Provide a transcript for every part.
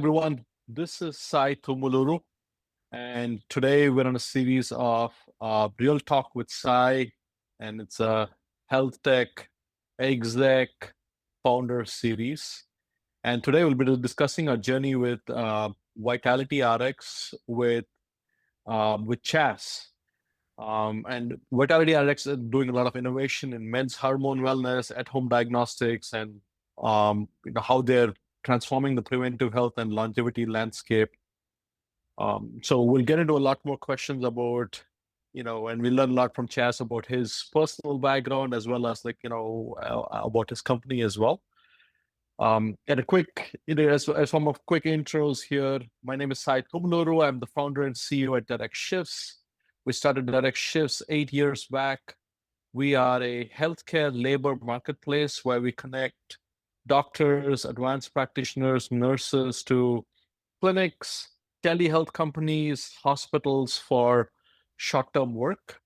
Everyone. This is Sai Kumar, and today we're on a series of Real Talk with Sai, and it's a HealthTech exec founder series. And today we'll be discussing our journey with Vitality RX with Chas. And Vitality RX is doing a lot of innovation in men's hormone wellness, at-home diagnostics, and how they're transforming the preventive health and longevity landscape. So we'll get into a lot more questions about, and we learn a lot from Chas about his personal background as well as about his company as well. And a quick, as some of quick intros here. My name is Sai Kumar. I'm the founder and CEO at DirectShifts. We started DirectShifts 8 years back. We are a healthcare labor marketplace where we connect doctors, advanced practitioners, nurses to clinics, telehealth companies, hospitals for short-term work.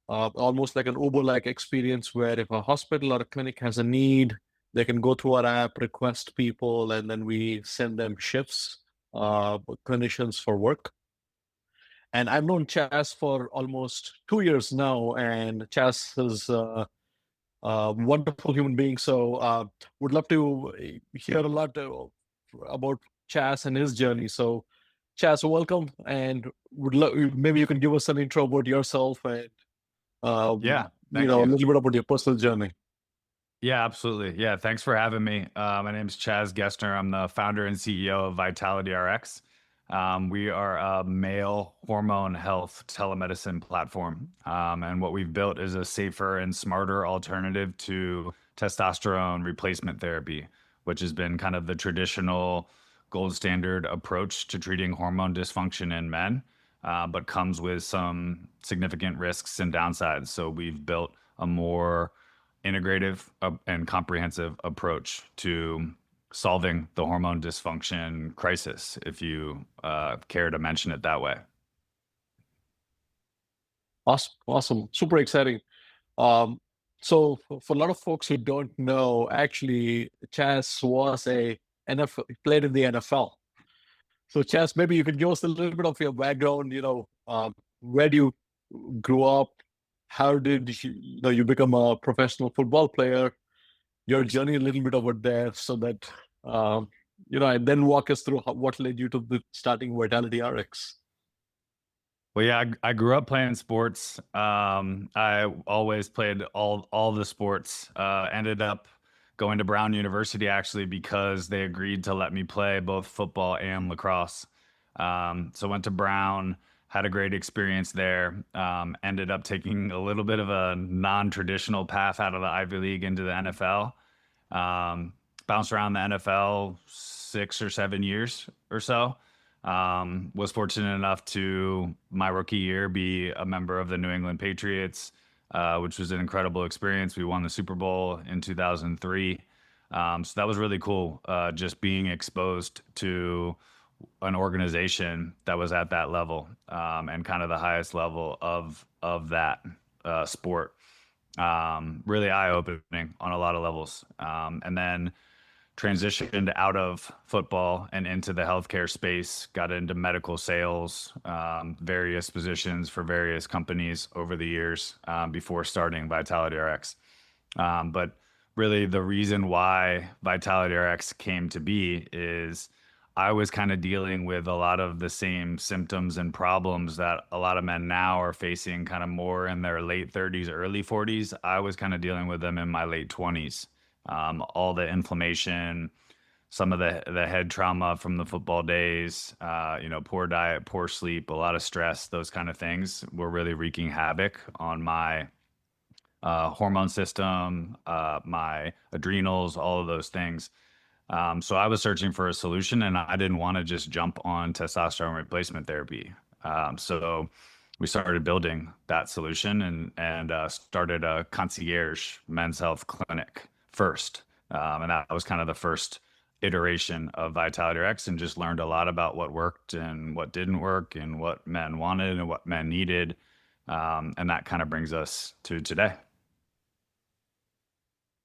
Almost like an Uber-like experience where if a hospital or a clinic has a need, they can go through our app, request people, and then we send them shifts, clinicians for work. And I've known Chas for almost 2 years now, and Chas is a wonderful human being. So would love to hear a lot about Chas and his journey. So Chas, welcome, and maybe you can give us an intro about yourself and Thank a you. little bit about your personal journey. Yeah, absolutely. Yeah, thanks for having me. My name is Chas Gessner. I'm the founder and CEO of Vitality RX. We are a male hormone health telemedicine platform. And what we've built is a safer and smarter alternative to testosterone replacement therapy, which has been kind of the traditional gold standard approach to treating hormone dysfunction in men, but comes with some significant risks and downsides. So we've built a more integrative and comprehensive approach to solving the hormone dysfunction crisis, if you care to mention it that way. Awesome. Super exciting. So for a lot of folks who don't know, actually, Chas was played in the NFL. So Chas, maybe you could give us a little bit of your background, where do you grew up? How did you become a professional football player? Your journey a little bit over there so that, and then walk us through what led you to starting Vitality RX. Well, yeah, I grew up playing sports. I always played all the sports. Ended up going to Brown University actually because they agreed to let me play both football and lacrosse. So went to Brown, had a great experience there. Ended up taking a little bit of a non-traditional path out of the Ivy League into the NFL. Bounced around the NFL 6 or 7 years or so. Was fortunate enough to, my rookie year, be a member of the New England Patriots, which was an incredible experience. We won the Super Bowl in 2003. So that was really cool, just being exposed to an organization that was at that level, and kind of the highest level of that sport. Really eye-opening on a lot of levels. And then transitioned out of football and into the healthcare space, got into medical sales, various positions for various companies over the years, before starting Vitality RX. But really the reason why Vitality RX came to be is I was kind of dealing with a lot of the same symptoms and problems that a lot of men now are facing, kind of more in their late 30s, early 40s. I was kind of dealing with them in my late 20s. All the inflammation, some of the head trauma from the football days, poor diet, poor sleep, a lot of stress, those kind of things were really wreaking havoc on my hormone system, my adrenals, all of those things. So I was searching for a solution, and I didn't want to just jump on testosterone replacement therapy. So we started building that solution and started a Concierge men's health clinic first. And that was kind of the first iteration of Vitality RX, and just learned a lot about what worked and what didn't work and what men wanted and what men needed. And that kind of brings us to today.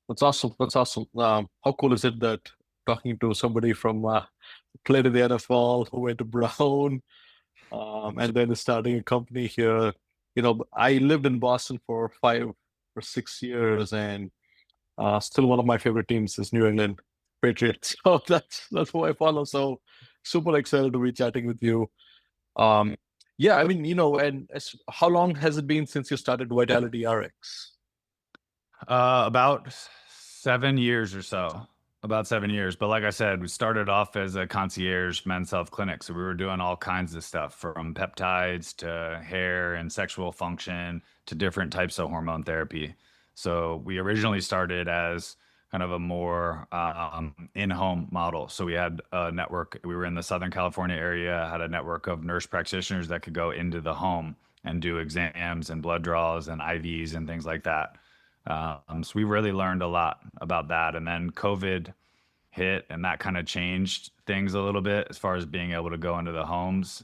That's awesome. How cool is it that talking to somebody from played in the NFL, went to Brown, and then starting a company here. I lived in Boston for 5 or 6 years, and still one of my favorite teams is New England Patriots. So that's who I follow. So super excited to be chatting with you. Um, yeah, I mean, and how long has it been since you started Vitality RX? About 7 years or so. About 7 years. But like I said, we started off as a concierge men's health clinic. So we were doing all kinds of stuff from peptides to hair and sexual function to different types of hormone therapy. So we originally started as kind of a more in-home model. So we had a network, we were in the Southern California area, had a network of nurse practitioners that could go into the home and do exams and blood draws and IVs and things like that. So we really learned a lot about that. And then COVID hit, and that kind of changed things a little bit as far as being able to go into the homes.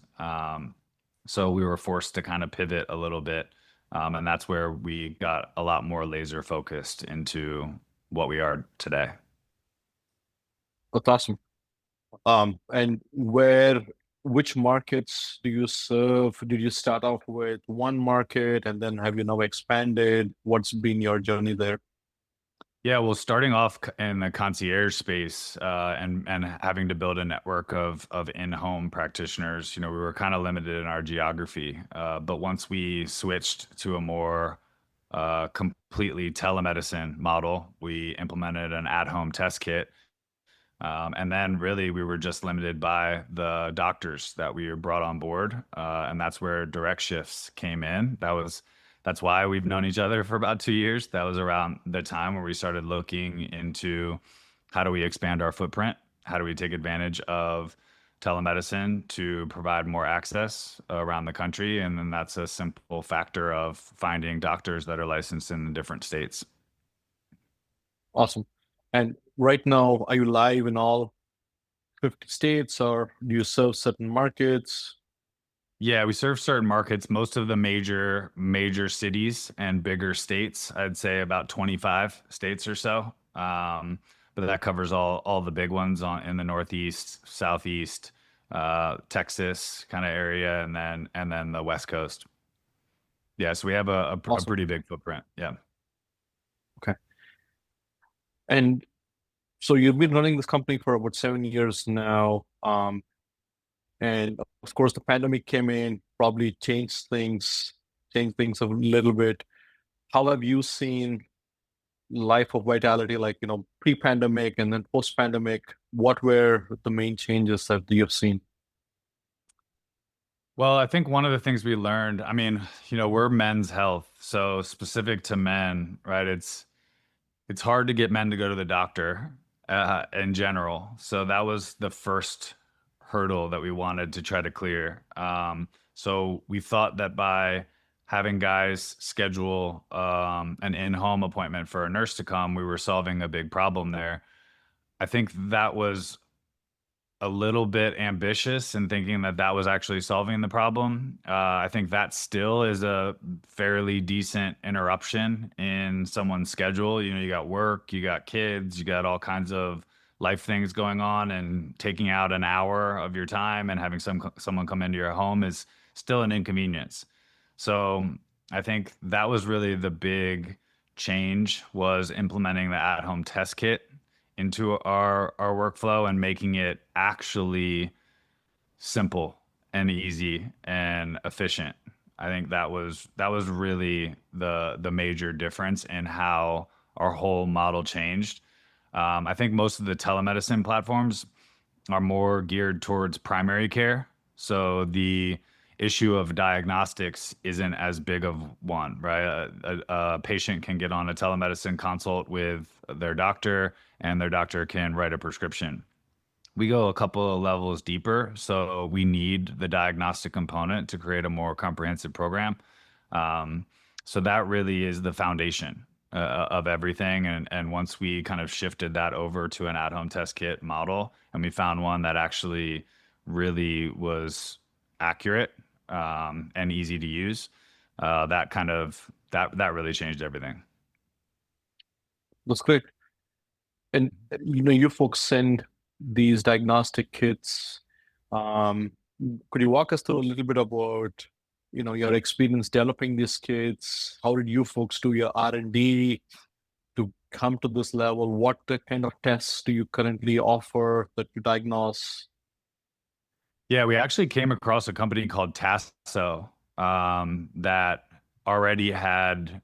So we were forced to kind of pivot a little bit. And that's where we got a lot more laser focused into what we are today. That's awesome. And which markets do you serve? Did you start off with one market and then have you now expanded? What's been your journey there? Yeah, well, starting off in the concierge space and having to build a network of in-home practitioners, we were kind of limited in our geography. But once we switched to a more completely telemedicine model, we implemented an at-home test kit. And then really we were just limited by the doctors that we brought on board. And that's where DirectShifts came in. That's why we've known each other for about 2 years. That was around the time where we started looking into how do we expand our footprint? How do we take advantage of telemedicine to provide more access around the country? And then that's a simple factor of finding doctors that are licensed in the different states. Awesome. And right now, are you live in all 50 states or do you serve certain markets? Yeah, we serve certain markets, most of the major cities and bigger states. I'd say about 25 states or so. But that covers all the big ones in the Northeast, Southeast, Texas kind of area, and then the West Coast. Yeah, so we have a Awesome. pretty big footprint. Yeah. Okay. And so you've been running this company for about 7 years now. And of course, the pandemic came in, probably changed things a little bit. How have you seen life of Vitality, like, pre-pandemic and then post-pandemic? What were the main changes that you've seen? Well, I think one of the things we learned, I mean, we're men's health, so specific to men, right? It's hard to get men to go to the doctor in general. So that was the first hurdle that we wanted to try to clear. So we thought that by having guys schedule an in-home appointment for a nurse to come, we were solving a big problem there. I think that was a little bit ambitious in thinking that that was actually solving the problem. I think that still is a fairly decent interruption in someone's schedule. You got work, you got kids, you got all kinds of life things going on, and taking out an hour of your time and having someone come into your home is still an inconvenience. So I think that was really the big change, was implementing the at-home test kit into our workflow and making it actually simple and easy and efficient. I think that was really the major difference in how our whole model changed. I think most of the telemedicine platforms are more geared towards primary care. So the issue of diagnostics isn't as big of one, right? A patient can get on a telemedicine consult with their doctor, and their doctor can write a prescription. We go a couple of levels deeper, so we need the diagnostic component to create a more comprehensive program. Um, so that really is the foundation of everything. And once we kind of shifted that over to an at-home test kit model, and we found one that actually really was accurate and easy to use, that really changed everything. That's great. And you folks send these diagnostic kits. Um, could you walk us through a little bit about, your experience developing these kits? How did you folks do your R&D to come to this level? What kind of tests do you currently offer that you diagnose? Yeah, we actually came across a company called Tasso that already had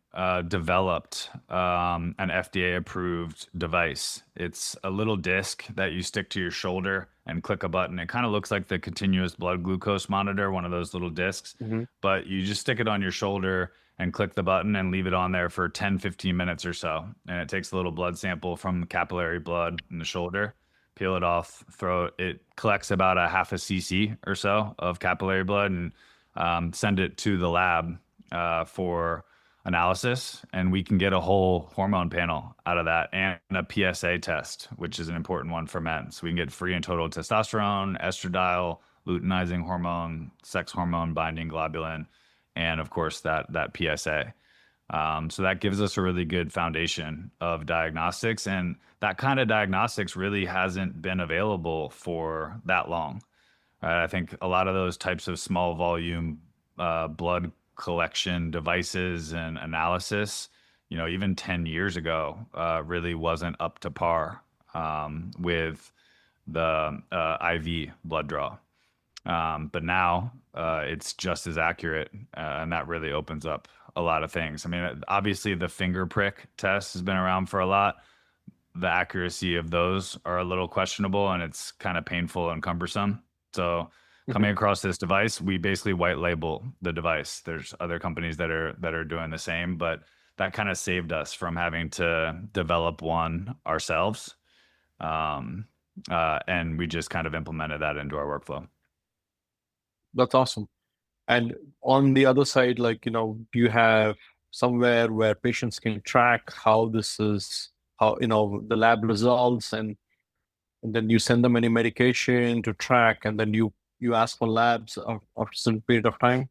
developed an FDA-approved device. It's a little disc that you stick to your shoulder and click a button. It kind of looks like the continuous blood glucose monitor, one of those little discs, Hmm. but you just stick it on your shoulder and click the button and leave it on there for 10, 15 minutes or so. And it takes a little blood sample from the capillary blood in the shoulder, peel it off, throw it. It collects about a half a cc or so of capillary blood and send it to the lab for analysis, and we can get a whole hormone panel out of that and a PSA test, which is an important one for men. So we can get free and total testosterone, estradiol, luteinizing hormone, sex hormone binding globulin, and of course that PSA. So that gives us a really good foundation of diagnostics, and that kind of diagnostics really hasn't been available for that long. I think a lot of those types of small volume blood collection devices and analysis, even 10 years ago, really wasn't up to par with the IV blood draw. But now it's just as accurate, and that really opens up a lot of things. I mean, obviously the finger prick test has been around for a lot. The accuracy of those are a little questionable, and it's kind of painful and cumbersome. So Hmm. coming across this device, we basically white label the device. There's other companies that are doing the same, but that kind of saved us from having to develop one ourselves. Um, and we just kind of implemented that into our workflow. That's awesome. And on the other side, do you have somewhere where patients can track how this is, how, the lab results, and then you send them any medication to track, and then you ask for labs after a certain period of time?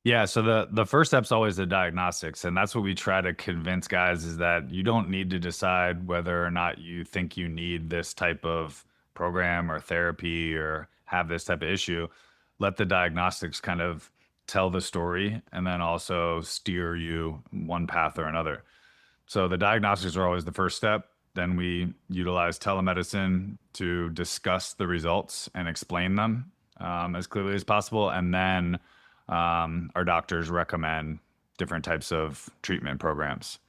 Yeah, so the first step's always the diagnostics, and that's what we try to convince guys is that you don't need to decide whether or not you think you need this type of program or therapy or have this type of issue. Let the diagnostics kind of tell the story and then also steer you one path or another. So the diagnostics are always the first step. Then we utilize telemedicine to discuss the results and explain them as clearly as possible. And then our doctors recommend different types of treatment programs.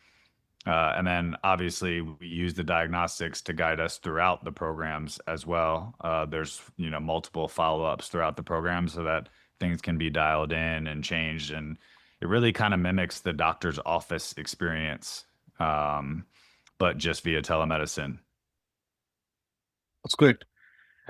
And then obviously we use the diagnostics to guide us throughout the programs as well. There's multiple follow-ups throughout the program so that things can be dialed in and changed, and it really kind of mimics the doctor's office experience, um, but just via telemedicine. That's great.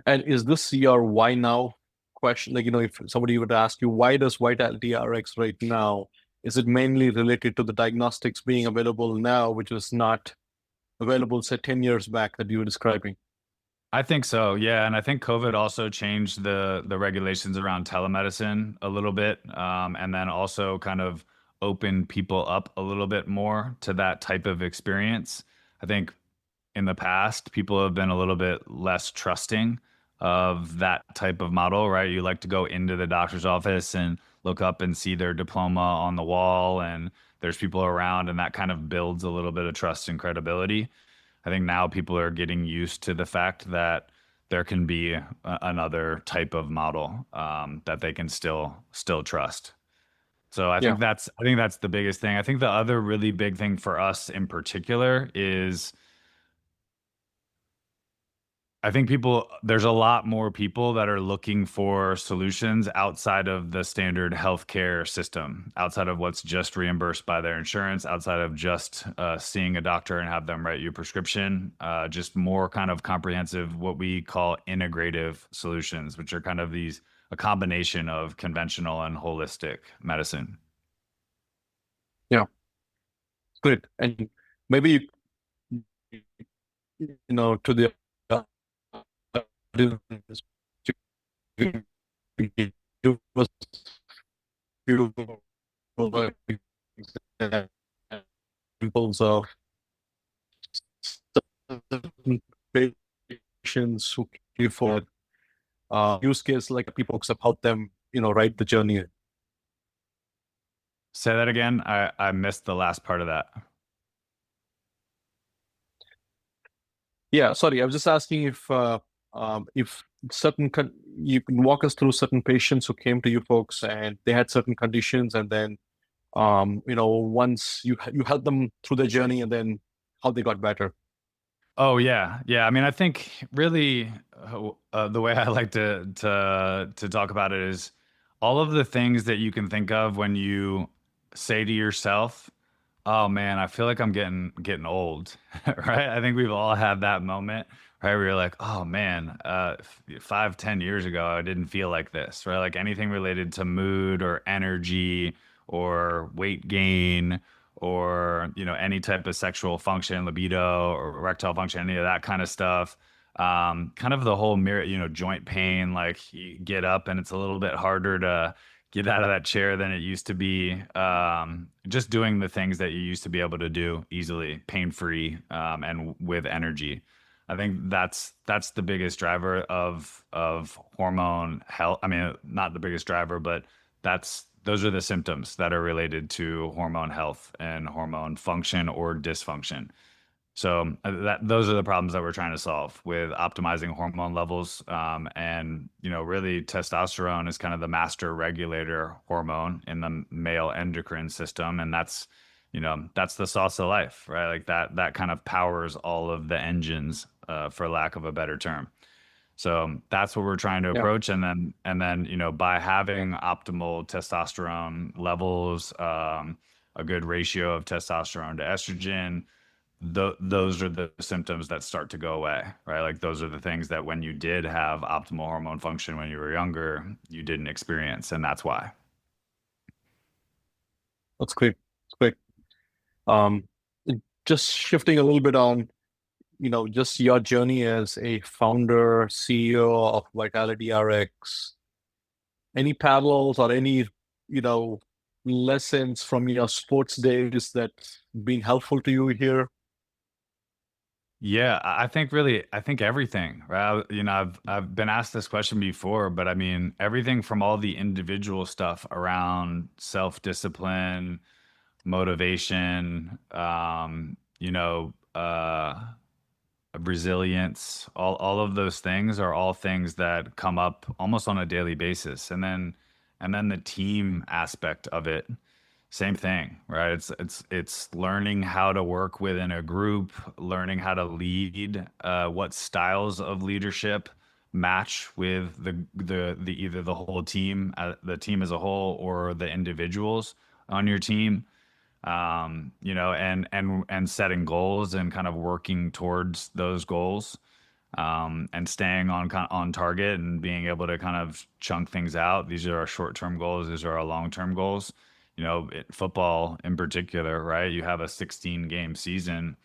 And is this your why now question? If somebody would ask you, why does Vitality RX right now? Is it mainly related to the diagnostics being available now, which was not available, say, 10 years back that you were describing? I think so, yeah, and I think COVID also changed the regulations around telemedicine a little bit, and then also kind of opened people up a little bit more to that type of experience. I think in the past, people have been a little bit less trusting of that type of model, right? You like to go into the doctor's office and look up and see their diploma on the wall, and there's people around, and that kind of builds a little bit of trust and credibility. I think now people are getting used to the fact that there can be another type of model that they can still trust. So Yeah. I think that's the biggest thing. I think the other really big thing for us in particular is I think there's a lot more people that are looking for solutions outside of the standard healthcare system, outside of what's just reimbursed by their insurance, outside of just seeing a doctor and have them write you a prescription, just more kind of comprehensive, what we call integrative solutions, which are kind of a combination of conventional and holistic medicine. Yeah. Great. And maybe to the audience, you can give us few examples of certain patients who came to you for use case like people have helped them, write the journey? Say that again. I missed the last part of that. Yeah, sorry, I was just asking if you can walk us through certain patients who came to you folks and they had certain conditions, and then once you help them through their journey, and then how they got better. Oh yeah, yeah. I mean, I think really the way I like to talk about it is all of the things that you can think of when you say to yourself, "Oh man, I feel like I'm getting old," right? I think we've all had that moment, right? Where you're like, "Oh man, 5, 10 years ago, I didn't feel like this," right? Like anything related to mood or energy or weight gain or any type of sexual function, libido or erectile function, any of that kind of stuff. Kind of the whole mirror, joint pain, like you get up and it's a little bit harder to get out of that chair than it used to be. Just doing the things that you used to be able to do easily, pain-free, and with energy. I think that's the biggest driver of hormone health. I mean, not the biggest driver, but those are the symptoms that are related to hormone health and hormone function or dysfunction. So those are the problems that we're trying to solve with optimizing hormone levels. And really testosterone is kind of the master regulator hormone in the male endocrine system, and that's the sauce of life, right? Like that kind of powers all of the engines, for lack of a better term. So that's what we're trying to Yeah. approach, and then by having optimal testosterone levels, a good ratio of testosterone to estrogen, those are the symptoms that start to go away, right? Like those are the things that when you did have optimal hormone function when you were younger, you didn't experience, and that's why. That's great. That's great. Um, just shifting a little bit on, just your journey as a founder, CEO of Vitality RX. Any parallels or any, you know, lessons from your sports days that been helpful to you here? Yeah, I think everything, right? I've been asked this question before, but I mean everything from all the individual stuff around self-discipline, motivation, resilience, all of those things are all things that come up almost on a daily basis. And then the team aspect of it, same thing, right? It's learning how to work within a group, learning how to lead, what styles of leadership match with the either the whole team, the team as a whole, or the individuals on your team. And setting goals and kind of working towards those goals, and staying on target and being able to kind of chunk things out. These are our short-term goals. These are our long-term goals. Football in particular, right? You have a 16 game season.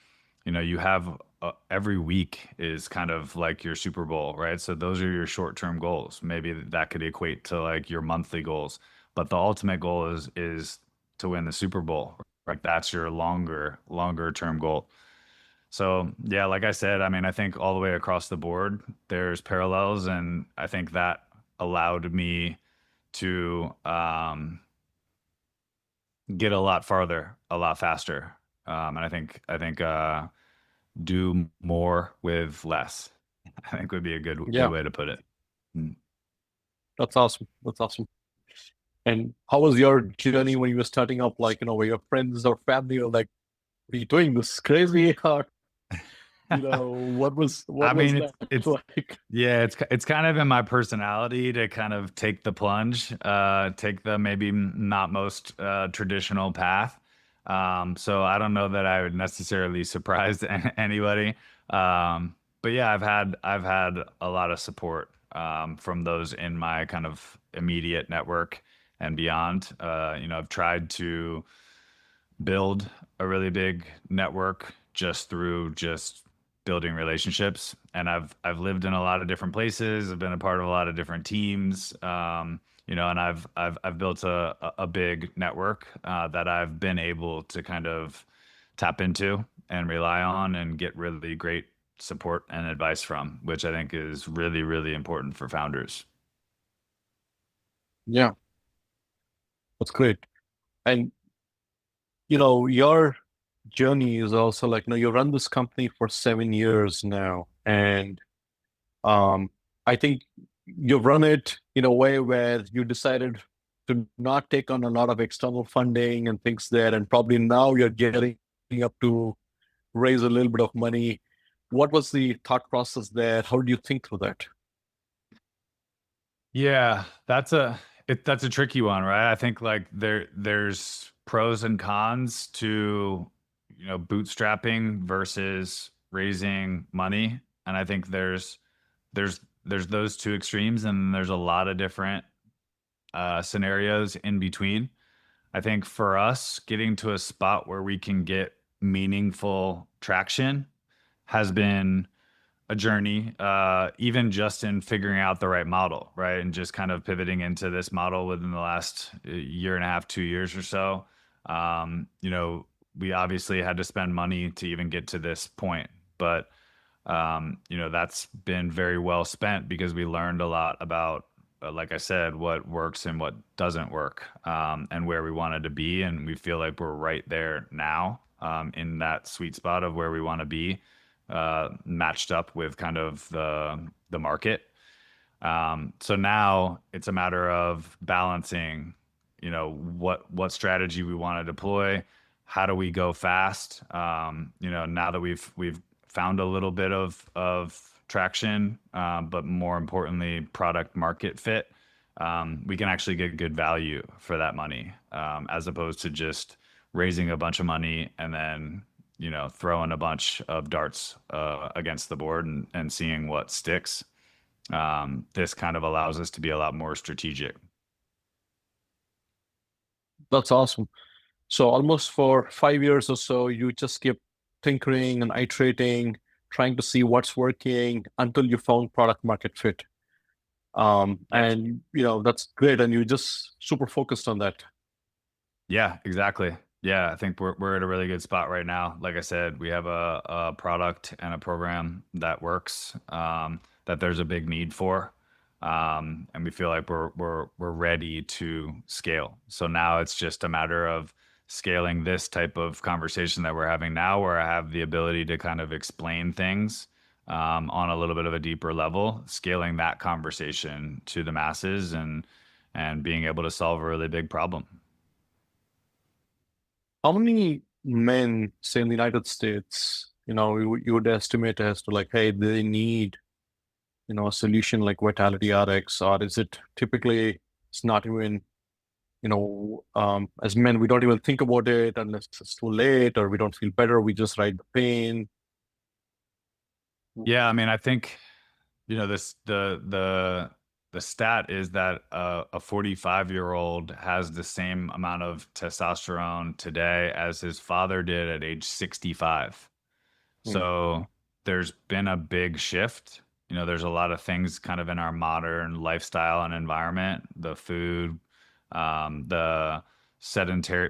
You have every week is kind of like your Super Bowl, right? So those are your short-term goals. Maybe that could equate to like your monthly goals, but the ultimate goal is to win the Super Bowl. Right? That's your longer term goal. So yeah, like I said, I mean, I think all the way across the board, there's parallels, and I think that allowed me to get a lot farther, a lot faster. And I think do more with less. I think would be a good Yeah, way to put it. Mm. that's awesome. That's awesome. And how was your journey when you were starting up? Like, were your friends or family were like, "What are you doing? This is crazy." Or, what I was mean, that like? yeah, it's kind of in my personality to kind of take the plunge, take the maybe not most traditional path. So I don't know that I would necessarily surprise anybody. But yeah, I've had a lot of support, from those in my kind of immediate network and beyond. I've tried to build a really big network just through just building relationships. And I've lived in a lot of different places. I've been a part of a lot of different teams. And I've built a big network, that I've been able to kind of tap into and rely on and get really great support and advice from, which I think is really, really important for founders. Yeah, that's great. And your journey is also like, you run this company for 7 years now, and um, I think you've run it in a way where you decided to not take on a lot of external funding and things there, and probably now you're getting up to raise a little bit of money. What was the thought process there? How do you think through that? Yeah, that's a tricky one, right? I think like there's pros and cons to, bootstrapping versus raising money. And I think there's those two extremes, and there's a lot of different scenarios in between. I think for us, getting to a spot where we can get meaningful traction has been a journey, even just in figuring out the right model, right? And just kind of pivoting into this model within the last year and a half, 2 years or so. We obviously had to spend money to even get to this point, but that's been very well spent because we learned a lot about, like I said, what works and what doesn't work, and where we wanted to be. And we feel like we're right there now, in that sweet spot of where we want to be, matched up with kind of the market. So now it's a matter of balancing, what strategy we want to deploy. How do we go fast? Now that we've found a little bit of traction, but more importantly, product market fit, we can actually get good value for that money, as opposed to just raising a bunch of money and then throwing a bunch of darts against the board and seeing what sticks. This kind of allows us to be a lot more strategic. That's awesome. So almost for 5 years or so, you just keep tinkering and iterating, trying to see what's working until you found product market fit. Yeah. And that's great. And you just super focused on that. Yeah, exactly. Yeah, I think we're at a really good spot right now. Like I said, we have a product and a program that works, that there's a big need for, and we feel like we're ready to scale. So now it's just a matter of scaling this type of conversation that we're having now, where I have the ability to kind of explain things, on a little bit of a deeper level, scaling that conversation to the masses and being able to solve a really big problem. How many men, say in the United States, you would estimate as to like, hey, they need, a solution like Vitality RX, or is it typically it's not even, as men, we don't even think about it unless it's too late or we don't feel better. We just ride the pain. Yeah, I mean, I think, this the stat is that a 45-year-old has the same amount of testosterone today as his father did at age 65. Hmm. So there's been a big shift. There's a lot of things kind of in our modern lifestyle and environment, the food, the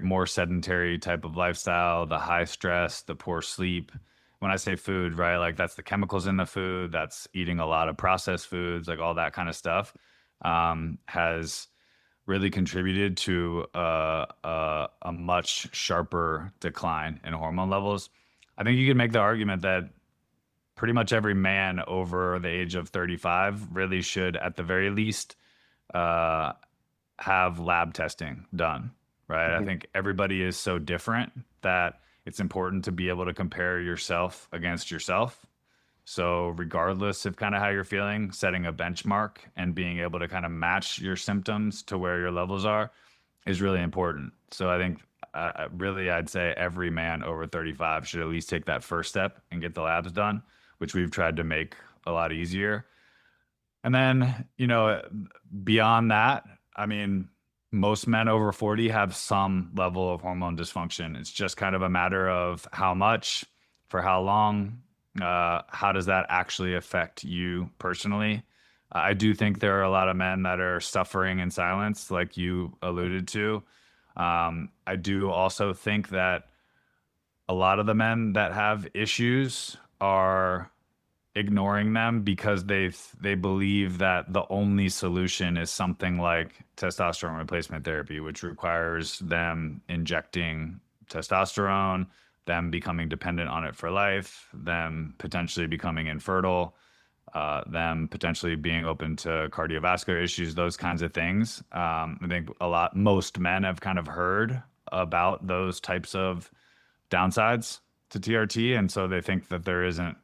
more sedentary type of lifestyle, the high stress, the poor sleep. When I say food, right, like that's the chemicals in the food, that's eating a lot of processed foods, like all that kind of stuff, has really contributed to a much sharper decline in hormone levels. I think you could make the argument that pretty much every man over the age of 35 really should, at the very least, uh, have lab testing done, right? I Mhm. think everybody is so different that it's important to be able to compare yourself against yourself. So, regardless of kind of how you're feeling, setting a benchmark and being able to kind of match your symptoms to where your levels are is really important. So, I think really, I'd say every man over 35 should at least take that first step and get the labs done, which we've tried to make a lot easier. And then, beyond that, I mean, most men over 40 have some level of hormone dysfunction. It's just kind of a matter of how much, for how long, how does that actually affect you personally? I do think there are a lot of men that are suffering in silence, like you alluded to. I do also think that a lot of the men that have issues are ignoring them because they believe that the only solution is something like testosterone replacement therapy, which requires them injecting testosterone, them becoming dependent on it for life, them potentially becoming infertile, them potentially being open to cardiovascular issues, those kinds of things. I think most men have kind of heard about those types of downsides to TRT, and so they think that there isn't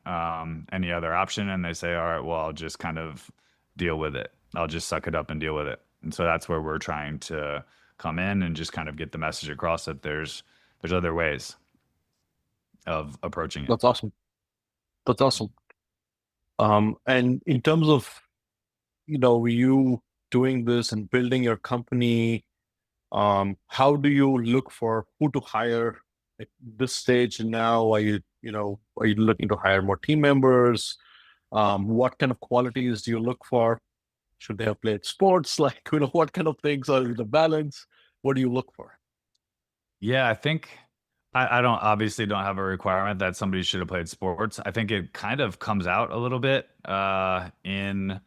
any other option, and they say, all right, well, I'll just kind of deal with it. I'll just suck it up and deal with it. And so that's where we're trying to come in and just kind of get the message across that there's other ways of approaching it. That's awesome. That's awesome. And in terms of, you doing this and building your company, how do you look for who to hire at this stage now? Are you looking to hire more team members? What kind of qualities do you look for? Should they have played sports? Like, what kind of things are the balance? What do you look for? Yeah, I think I don't obviously don't have a requirement that somebody should have played sports. I think it kind of comes out a little bit in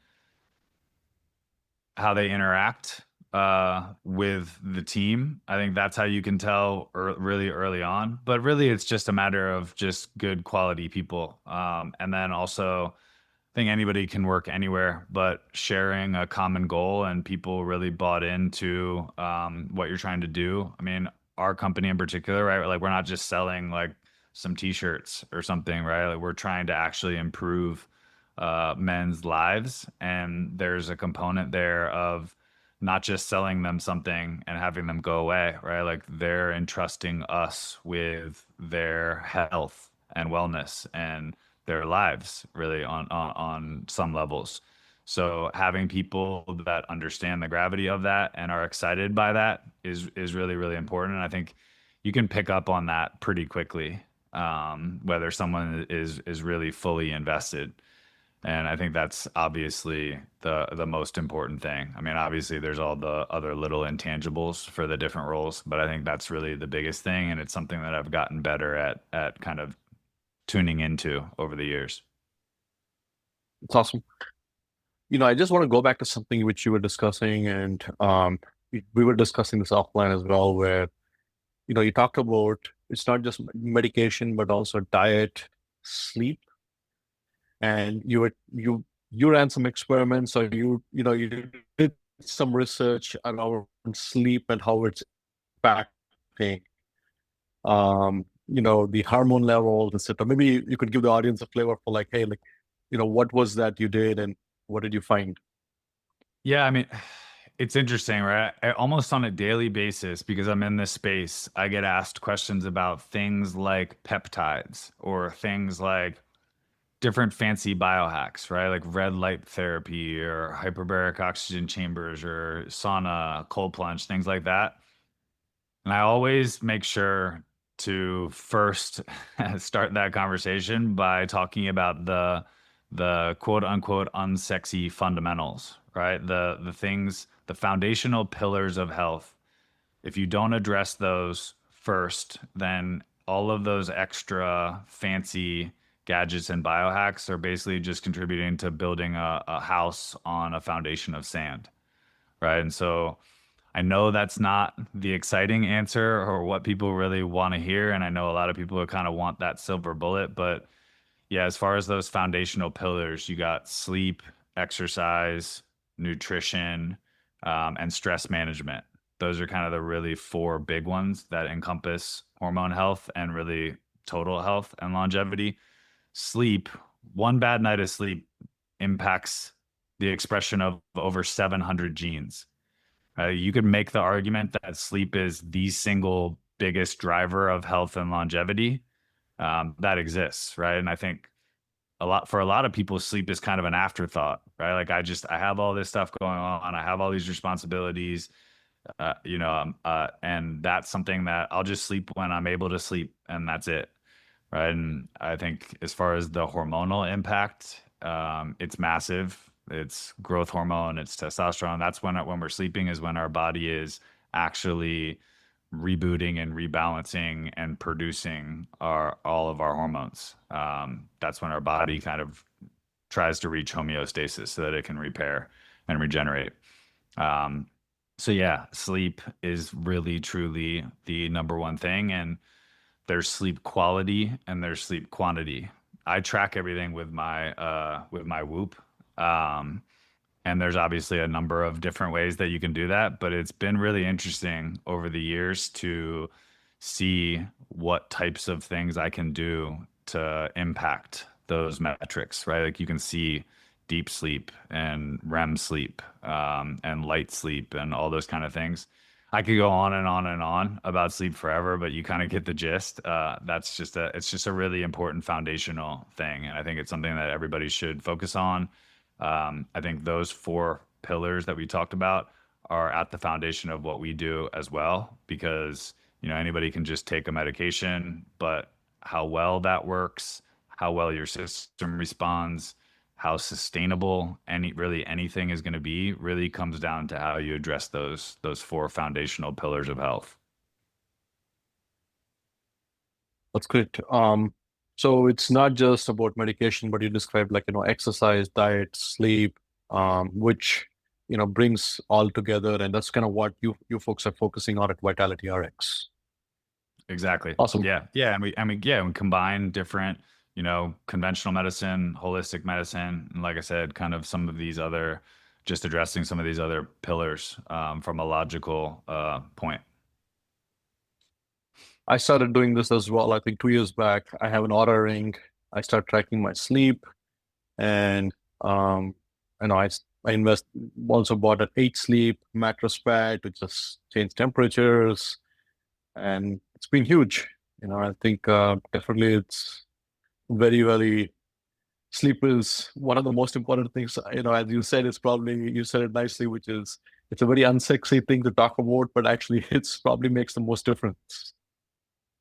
how they interact with the team. I think that's how you can tell really early on. But really, it's just a matter of just good quality people. And then also, I think anybody can work anywhere, but sharing a common goal and people really bought into what you're trying to do. I mean, our company in particular, right? Like, we're not just selling like some t-shirts or something, right? Like, we're trying to actually improve men's lives. And there's a component there of not just selling them something and having them go away, right? Like, they're entrusting us with their health and wellness and their lives really on some levels. So having people that understand the gravity of that and are excited by that is really, really important. And I think you can pick up on that pretty quickly, whether someone is really fully invested. And I think that's obviously the most important thing. I mean, obviously there's all the other little intangibles for the different roles, but I think that's really the biggest thing, and it's something that I've gotten better at kind of tuning into over the years. It's awesome. I just want to go back to something which you were discussing, and we were discussing this offline as well, where you talked about it's not just medication, but also diet, sleep, and you ran some experiments, or you did some research around sleep and how it's impacting the hormone levels, etc. Maybe you could give the audience a flavor for like, hey, like, what was that you did and what did you find? Yeah, I mean, it's interesting, right? Almost on a daily basis, because I'm in this space, I get asked questions about things like peptides or things like different fancy biohacks, right? Like red light therapy or hyperbaric oxygen chambers or sauna, cold plunge, things like that. And I always make sure to first start that conversation by talking about the quote unquote unsexy fundamentals, right? The things, the foundational pillars of health. If you don't address those first, then all of those extra fancy gadgets and biohacks are basically just contributing to building a house on a foundation of sand, right? And so I know that's not the exciting answer or what people really want to hear. And I know a lot of people kind of want that silver bullet. But yeah, as far as those foundational pillars, you got sleep, exercise, nutrition, and stress management. Those are kind of the really four big ones that encompass hormone health and really total health and longevity. Sleep, one bad night of sleep impacts the expression of over 700 genes. You could make the argument that sleep is the single biggest driver of health and longevity that exists, right? And I think a lot of people, sleep is kind of an afterthought, right? Like I have all this stuff going on, I have all these responsibilities, and that's something that I'll just sleep when I'm able to sleep, and that's it, right? And I think as far as the hormonal impact, it's massive. It's growth hormone, it's testosterone. That's when we're sleeping is when our body is actually rebooting and rebalancing and producing our all of our hormones. That's when our body kind of tries to reach homeostasis so that it can repair and regenerate. So yeah, sleep is really truly the number one thing. And there's sleep quality and there's sleep quantity. I track everything with my Whoop. Um, and there's obviously a number of different ways that you can do that, but it's been really interesting over the years to see what types of things I can do to impact those metrics, right? Like you can see deep sleep and REM sleep, and light sleep and all those kind of things. I could go on and on and on about sleep forever, but you kind of get the gist. It's just a really important foundational thing. And I think it's something that everybody should focus on. I think those four pillars that we talked about are at the foundation of what we do as well, because anybody can just take a medication, but how well that works, how well your system responds, how sustainable anything is going to be really comes down to how you address those four foundational pillars of health. That's great. So it's not just about medication, but you described like, exercise, diet, sleep, which, brings all together. And that's kind of what you folks are focusing on at Vitality RX. Exactly. Awesome. Yeah, we combine different, conventional medicine, holistic medicine, and like I said, kind of some of these other, just addressing some of these other pillars from a logical point. I started doing this as well. I think 2 years back, I have an Aura ring. I start tracking my sleep, and I invest also bought an 8 sleep mattress pad to just change temperatures, and it's been huge. I think definitely it's very, very sleep is one of the most important things. As you said, you said it nicely, which is it's a very unsexy thing to talk about, but actually it's probably makes the most difference.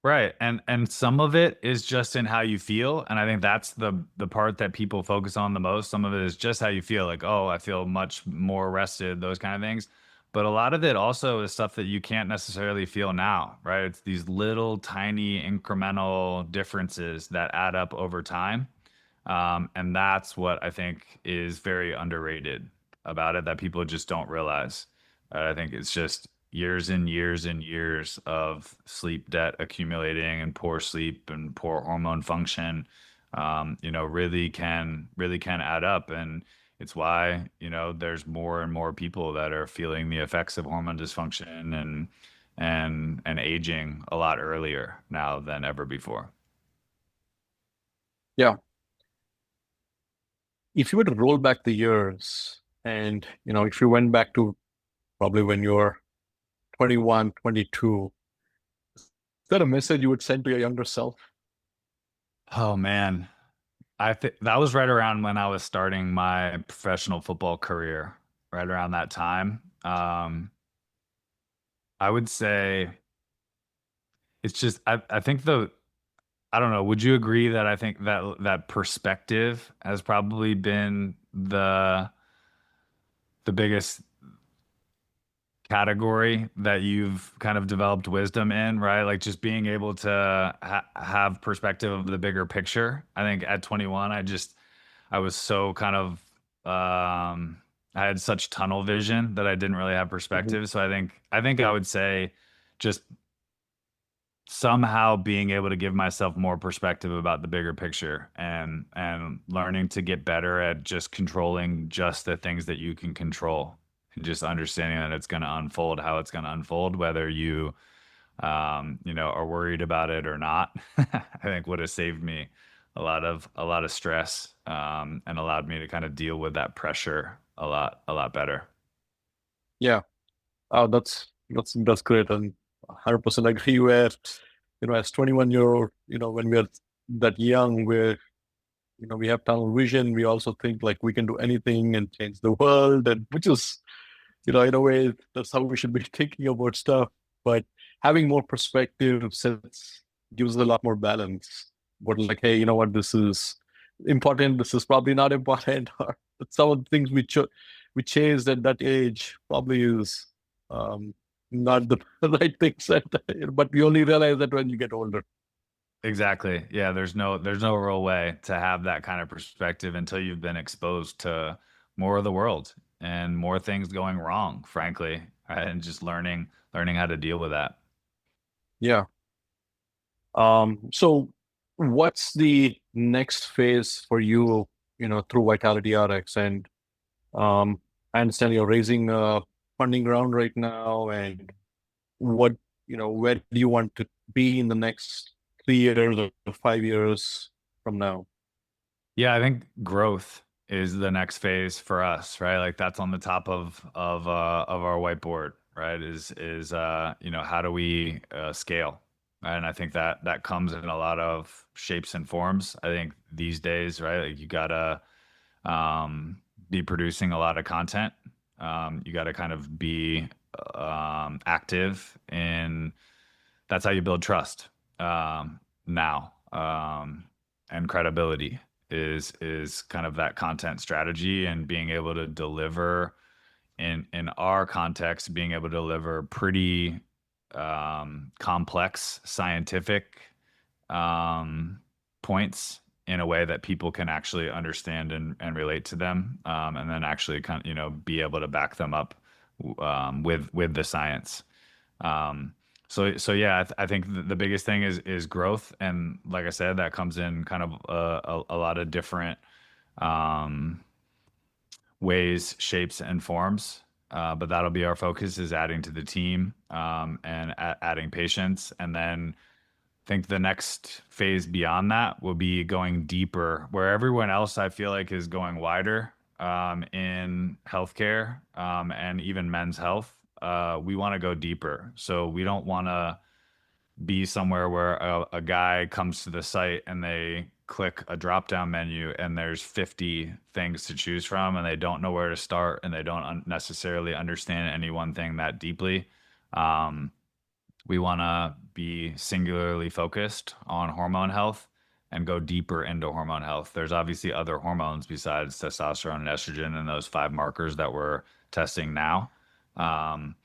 Right. And some of it is just in how you feel. And I think that's the part that people focus on the most. Some of it is just how you feel, like, oh, I feel much more rested, those kind of things. But a lot of it also is stuff that you can't necessarily feel now, right? It's these little tiny incremental differences that add up over time. And that's what I think is very underrated about it that people just don't realize. I think it's just years and years and years of sleep debt accumulating and poor sleep and poor hormone function, really can add up. And it's why, there's more and more people that are feeling the effects of hormone dysfunction and aging a lot earlier now than ever before. Yeah. If you were to roll back the years and, if you went back to probably when you were 21, 22, is that a message you would send to your younger self? Oh man, I think that was right around when I was starting my professional football career, right around that time. I would say it's just I think I don't know, would you agree that I think that perspective has probably been the biggest category that you've kind of developed wisdom in, right? Like just being able to have perspective of the bigger picture. I think at 21, I was so kind of I had such tunnel vision that I didn't really have Mhm. perspective. So I think I would say just somehow being able to give myself more perspective about the bigger picture and learning to get better at just controlling just the things that you can control and just understanding that it's going to unfold how it's going to unfold, whether you are worried about it or not. I think would have saved me a lot of stress, and allowed me to kind of deal with that pressure a lot better. Yeah. Oh, that's great. And 100% agree where, as 21-year-old, when we're that young, we have tunnel vision. We also think like we can do anything and change the world, and which is, in a way, that's how we should be thinking about stuff. But having more perspective gives a lot more balance. But like, hey, you know what, this is important. This is probably not important. Or some of the things we chased at that age probably is not the right things. But we only realize that when you get older. Exactly. Yeah, there's no real way to have that kind of perspective until you've been exposed to more of the world and more things going wrong, frankly, right? And just learning how to deal with that. Yeah. So what's the next phase for you, through Vitality RX? And um, I understand you're raising funding round right now, and what, where do you want to be in the next 3 years or 5 years from now? Yeah, I think growth is the next phase for us, right? Like that's on the top of our whiteboard, right? How do we scale? Right? And I think that that comes in a lot of shapes and forms. I think these days, right, like you gotta um, be producing a lot of content. You gotta kind of be active in that's how you build trust now and credibility is kind of that content strategy and being able to deliver in our context being able to deliver pretty complex scientific um, points in a way that people can actually understand and relate to them and then actually kind of be able to back them up with the science um, so yeah, I think the biggest thing is growth, and like I said, that comes in kind of a lot of different um, ways, shapes, and forms. But that'll be our focus is adding to the team and adding patients, and then I think the next phase beyond that will be going deeper, where everyone else I feel like is going wider in healthcare and even men's health. We want to go deeper. So we don't want to be somewhere where a guy comes to the site and they click a drop down menu and there's 50 things to choose from and they don't know where to start and they don't necessarily understand any one thing that deeply. Um, we want to be singularly focused on hormone health and go deeper into hormone health. There's obviously other hormones besides testosterone and estrogen and those five markers that we're testing now. Um,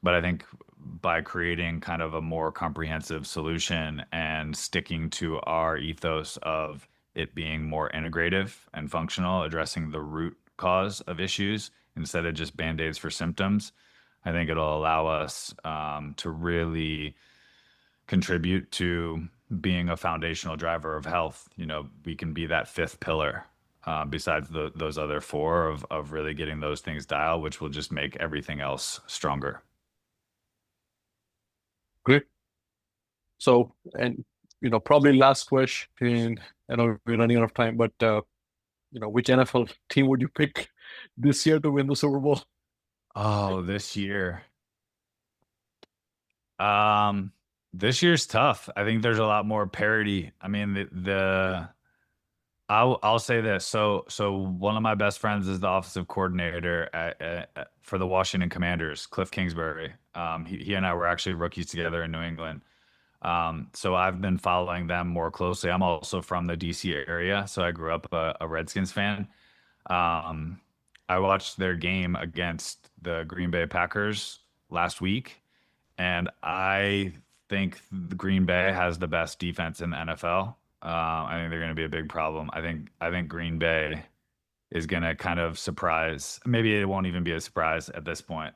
but I think by creating kind of a more comprehensive solution and sticking to our ethos of it being more integrative and functional, addressing the root cause of issues instead of just band-aids for symptoms, I think it'll allow us to really contribute to being a foundational driver of health. We can be that fifth pillar besides those other four of really getting those things dialed, which will just make everything else stronger. Great. So, and probably last question. I know we're running out of time, but which NFL team would you pick this year to win the Super Bowl? Oh, this year. Um, this year's tough. I think there's a lot more parity. I mean, I'll say this. So one of my best friends is the offensive coordinator for the Washington Commanders, Cliff Kingsbury. He and I were actually rookies together in New England. So I've been following them more closely. I'm also from the DC area, so I grew up a Redskins fan. Um, I watched their game against the Green Bay Packers last week, and I think the Green Bay has the best defense in the NFL. I think they're going to be a big problem. I think Green Bay is going to kind of surprise. Maybe it won't even be a surprise at this point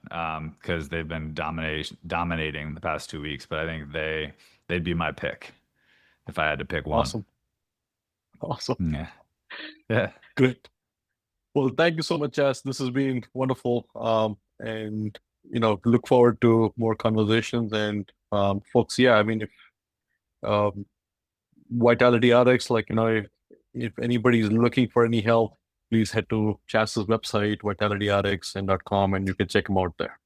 because they've been dominating the past 2 weeks. But I think they'd be my pick if I had to pick one. Awesome. Awesome. Yeah, yeah. Great. Well, thank you so much, Jess. This has been wonderful. And look forward to more conversations. And folks, yeah, I mean, if um, Vitality RX, like if anybody's looking for any help, please head to Chas's website, vitalityrx.com, and you can check him out there.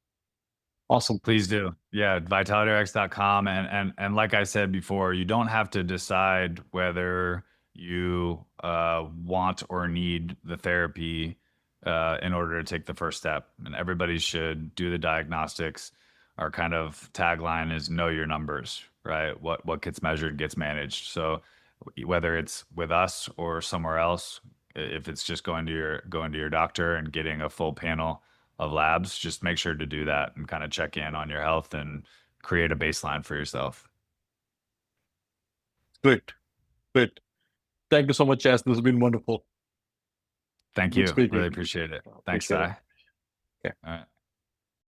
Awesome. Please do. Yeah, vitalityrx.com. And like I said before, you don't have to decide whether you want or need the therapy in order to take the first step. And everybody should do the diagnostics. Our kind of tagline is know your numbers, right? What gets measured gets managed. So whether it's with us or somewhere else, if it's just going to your doctor and getting a full panel of labs, just make sure to do that and kind of check in on your health and create a baseline for yourself. Great. Great. Thank you so much, Chas. This has been wonderful. Thank Good you. speaking. Really appreciate it. Thanks, Appreciate it. Sai. Okay. All right.